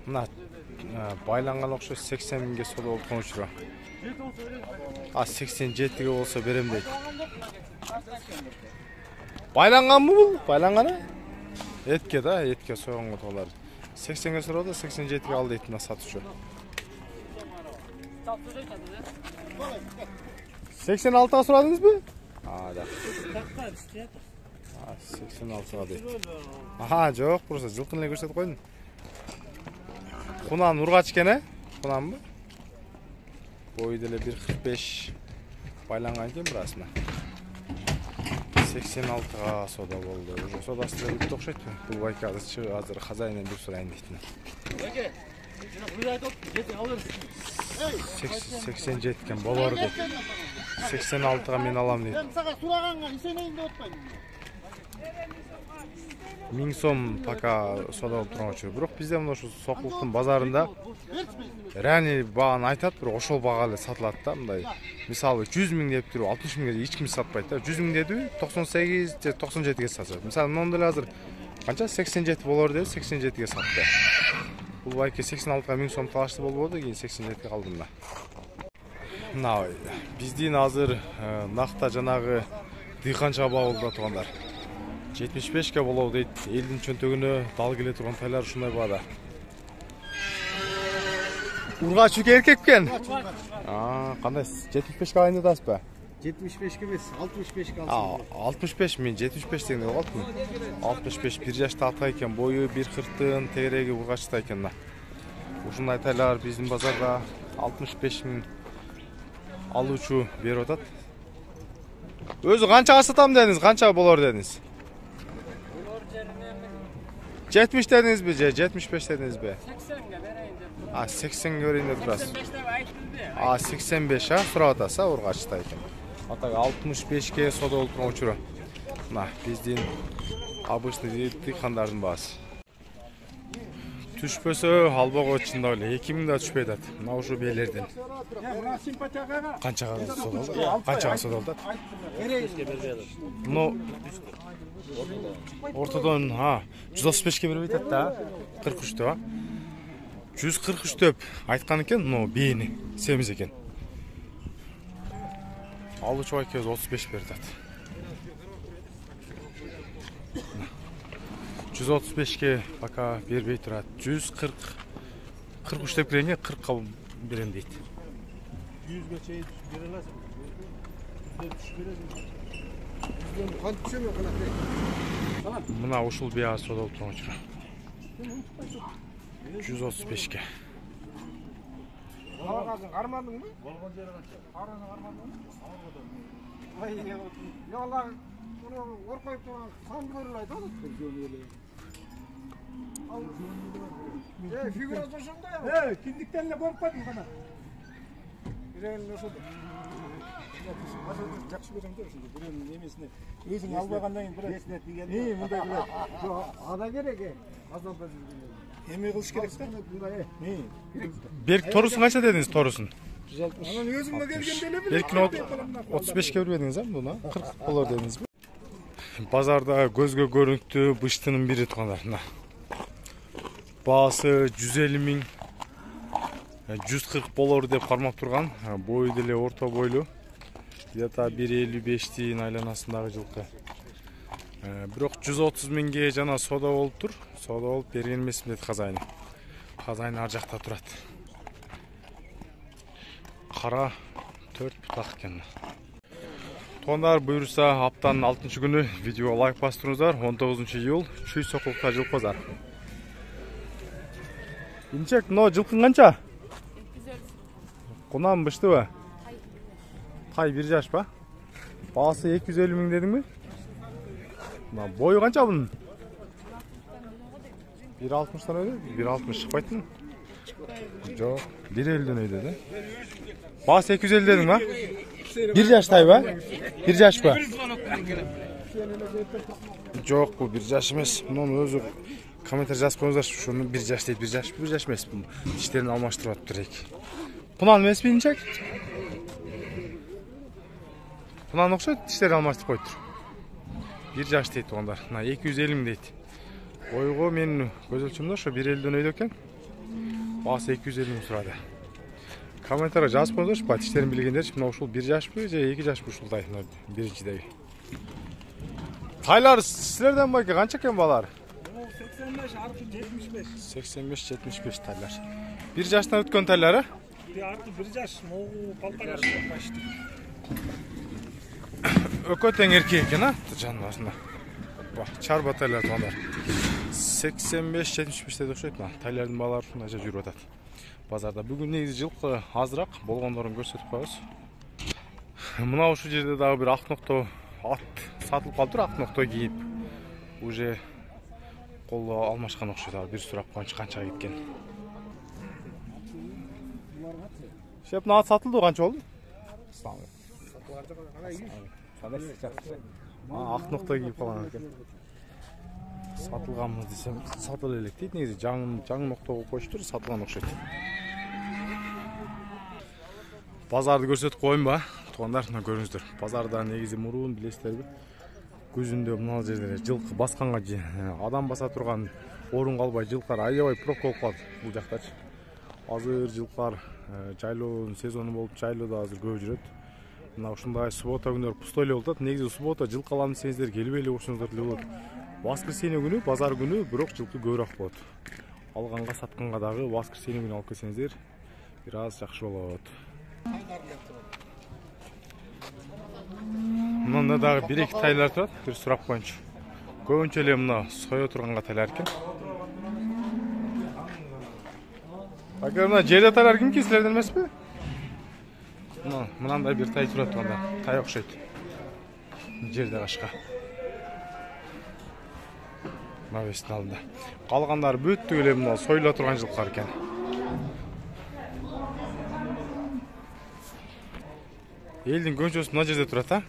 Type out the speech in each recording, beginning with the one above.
Мына байланган окшош 80 миңге соода болуп коңучура. 87ге болсо берем дейт. Байланганбы бул? Байланганы? Этке да, этке сойгонго толар. 80ге сурады, 87ге ал дейт мына сатуучу. 86га сурадыңызбы? Да. 86га дейт. Жок, просто жылкын эле көрсөтүп койдум. Кунан ургач экен, Кунанбы? Бою деле 1.45 байланган экен бурасына. 86га соода болду. Уже соодасы да бүттү окшойт. Бул байка азыр хозяйндан бир сурайын дейт. 87 экен болор дейт. 86га мен алам дейт. Мен сага сураганга ишенейин деп атпайм. 1000 сом пока соода болуп турган. Бирок бизде мына ушу Сокулуктун базарында реальный бааны айтат, бирок ошол бага эле сатылат да, мындай. Мисалы 100 миң деп туруп 60 миңге эч ким сатпайт да. 100 миң дедиби 98 же 97ге сатат. Мисалы мындан деле азыр канча 87 болор деп 87ге сатты. Бул байке 86га 1000 сом талашты болбоду, кийин 87ге калды мына. Мына биздин азыр накта жанагы дыйканча багылда тургандар. 75ке болобу дейт. Элдин чөнтөгүнө дал келе турган тайлар ушундай баада. Ургач эркеккен. Кандай 75ке алайын деп атасызбы? 75ке эмес, 65ке алсам. 65 мен 75 деген калдым. 65 1 жашта ата экен, бою 1.40тын, тегереги ургачта экен мына. Ушундай тайлар биздин базарда 65 миң алуучу берип атат. Өзү канчага сатам дедиңиз, канча болор дедиңиз? 70 дедиңизби же 75 дедиңизби? 80ге берейин деп. 80ге берейин деп турасыз. 85 деп айтылды. 85 сурап атасы ургачта экен. Атага 65ке соода болуп турган учуру. Мына биздин обычный дыйкандардын баасы. Түшпөсө албого чындап эле 2000 да түшпөй атат. Мына ушу бээлерден. Мына симпатияга Канчага соода болду? Канчага соода болду? берейин бербейди. Ну ортодон 135ке бербей атат да. 43 деп. 143 деп айткан экен, но бээни семиз экен. Алуучу байке 35 берди атат. 135ке пока бербей турат. 43 деп кирген, 40ка берем дейт. 100ге чейин бере аласың. 100 бересиң. 100 кант түшөмө канат. Мына ушул бия соода болуп турган учур. 135ке. Армандыңбы? Болгон жери канча? Армандыңбы? Алар оркоюп турган сандыгын айтат. Фигурасы ошондой. Киндиктен эле коркпадым кана. Бирен ошо. Жакшы көрөм да ошондо. Бирен немесине өзүң албагандан кийин эсине тийген. Мындай бирок. Ада керек. Азалда жүргөн. Эме кылыш керек да. Берк торусун канча дедиңиз, торусун? 160. Анан өзүңө келгенде эле Беркин 35ке бербедиңиз, муну 40 болор дедиңизби? Базарда көзгө көрүнүктүү быштынын бири тургандар. Мына. Баасы 150 миң 140 болор деп кармап турган. Бою деле орто бойлуу. Где-то 1.55-тин айланасындагы жылкы. Бирок 130 миңге жана соода болуп тур. Соода болуп берген эмесмин дейт хозяин. Хозяин ар жакта турат. Кара 4 бутак экен. Туугандар, буюрса аптанын 6-күнү видео лайк басыңыздар. 19-июль Чүй Сокулукта жылкы базар. Инчек, но жылкын канча? 250. Кунан быштыбы? Тай 1 жаш ба? Баасы 250 миң дедиңби? Мына бою канча бунун? 1.60-тан өйдө? 1.60 чыкпайтын? Жок, 1.50-ден өйдө да. Баасы 250 дедиң ба? 1 жаштай ба? 1 жаш ба? Жок, бу 1 жаш эмес. Муну өзү комментарий жазып коюңуздарчы. Ушуну 1 жаш дейт, 1 жаш эмес. Тиштерин алмаштырып атып турайык. Кунан эмеспи инчек? Кунан окшойт, тиштерин алмаштырып коюптур. 1 жаш дейт туугандар. Мына 250 миң дейт. Ойго мен көз өлчөмдө ошо 1.50-ден өйдө экен. Басы 250 мың сұрады. Комментария жазып қойыңыздаршы, батиштерін білгендер, мына ушул 1 жашпы же 2 жашпы ушулдай, биринчидеги. Тайлар силерден байке канча экен балар? 85, арты 75. 85-75 тайлар. 1 жаштан өткөн тайлары? Арты 1 жаш, могу полтора жашка почти. Өкө тең эркек экен, а? Жанын басында. Чарба тайлар тугандар. 85-75 деп окшойт мына. Тайлардын балары ушундай жүрүп атат. Базарда бүгүн негизи жылкы азыраак болгондорун көрсөтүп коебуз. Мына ушул жерде дагы бир ак нокто ат сатылып калыптыр, ак нокто кийип. Уже колго алмашкан окшойт. Бир сурап койчу канчага кеткен. Шеп ат сатылды, канча болду? Ак нокто кийип калган экен. Сатылганбы десем, сатыла элек дейт. Негизи жаңы нокто кылып койчуптур, сатылган окшойт. Базарды көрсөтүп коеюнбу, туугандар, мына көрүңүздөр. Базарда негизи мурун билесиздерби? Күзүндө мына жерлер жылкы басканга адам баса турган орун калбай, жылкар аябай пробка болуп калды бул жактачы. Азыр жылкар жайлоонун сезону болуп, жайлоодо азыр көп жүрөт. Мына ушундай суббота күндөр пустой эле болот. Негизи суббота жылкы алам десеңиздер келип эле көрсөңүздөр деле болот. Воскресенье күнү, базар күнү бирок жылкы көбүрөөк болот. Алганга, сатканга дагы воскресенье күнү алып келсеңиздер бир аз жакшы болот. Мында дагы 1-2 тайлар турат, бир сурап коеюнчу. Көбүнчө эле мына сое турганга тайлар экен. Агар мына жерде тайлар кимки, силерден эмеспи? Мынандай бир тай турат анда, тай окшойт. Жерде башка. Навестин алдында. Калгандары бүттү эле мына союла турган жылкар экен. Элдин көчөсү мына жерде турат, а?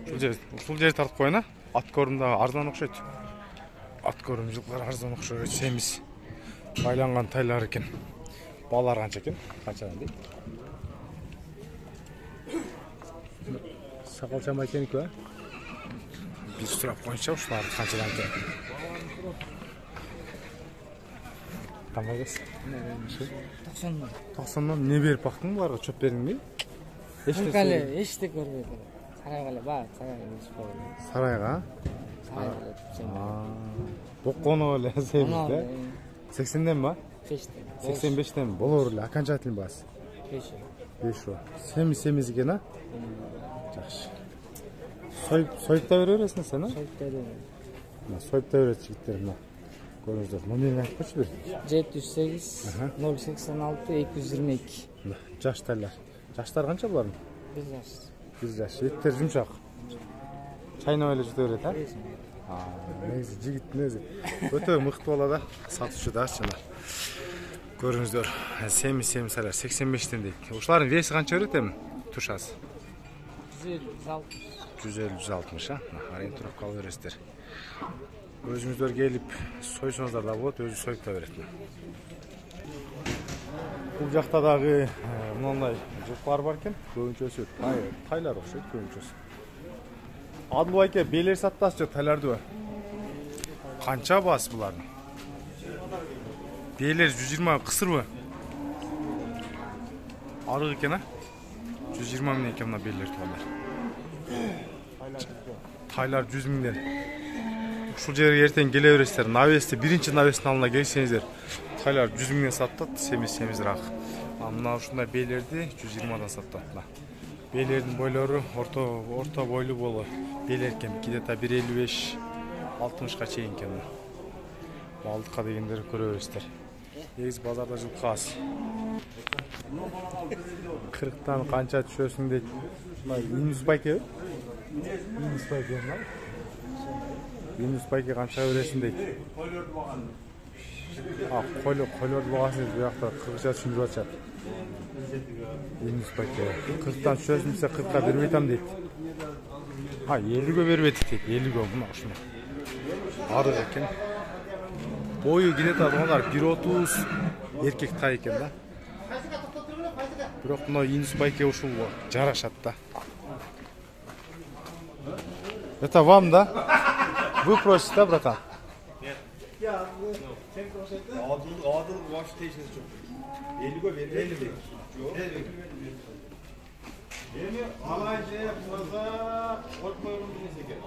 Ушул жерди тартып коюн, а? Ат көрүмдө арзан окшойт. Ат көрүм жылкар арзан окшойт, семиз байланган тайлар экен. Балар канча экен? Канчадан дейт? Сакал чамай экеники, а? Бир сурап коюнчу, ушуларды канчадан экен? Кандай кыз? 90 не берип бактың буларга, чөп бердиңби? Эчтек көрбөдүм. Сарайга эле бар, Сарайга? Бокконо эле семизде. 80ден ба? 85ден болор эле. Окончательный басы. 5. Семиз экен, а? Жакшы. Союп да бересиң сен, а? Союп да берем. Союп да берет жигиттер мына. Көрүңүздөр. Номерин айтып койчу бир. 708 086 222. Жаш тайлар. Жаштар канча булардын? 1 жаш. 1 жаш. Эттер жумшак. Чайнап эле жете берет, а? Негизи жигиттин өзү өтө мыкты бала да, сатуучу да чына. Көрүңүздөр, семиз тайлар 85ден дейт. Ушулардын веси канча берет эми? Тушасы. 150-160, а? Ориентировка алып бересиздер. Өзүңүздөр келип сойсоңуздар да болот, өзү союп да берет. Бул жакта дагы мындай жылкылар бар экен. Көбүнчөсү тайлар окшойт, көбүнчөсү. Адыл байке, белер саттасызчы тайларды. Канча бас булардын? Белер 120 кысырбы? Арык экен, а? 120 миң экен мына белер тугандар. Тайлар 100 миңден. Ушул жерге эртең келе бересиздер. Навести, биринчи навестин алдына келсеңиздер, тайлар 100 миңден сатат, семизирак. Мына ушундай белерди 120дан сатат. Белердин бойлору орто бойлуу болу. Белер экен, где-то 155-60га чейин экен. Балдыкка дегендер көрө бересиздер. Негизи базарда жылкы аз. 40тан канча түшөсүң дейт. Минус байке. Минус байке канча бересиң дейт. Койлорду багасын буякта кыргызча түшүндүрүп атышат. Минус байке. 40тан түшөсүң десе 40ка бербей атам дейт. 50гө бербейт дейт. 50гө мына ушуна. Арык экен. Бою где-то адамдар 1.30 эркек тай экен да. Бирок мына минус байке ушул жарашат да. Это вам, да? Вы просите, да, братан? Нет. Adıl baş teşhisi çok. 50 koy, 50 mi? Yok. 50. Yeni alaycıya fazla korkmuyorum bir neyse.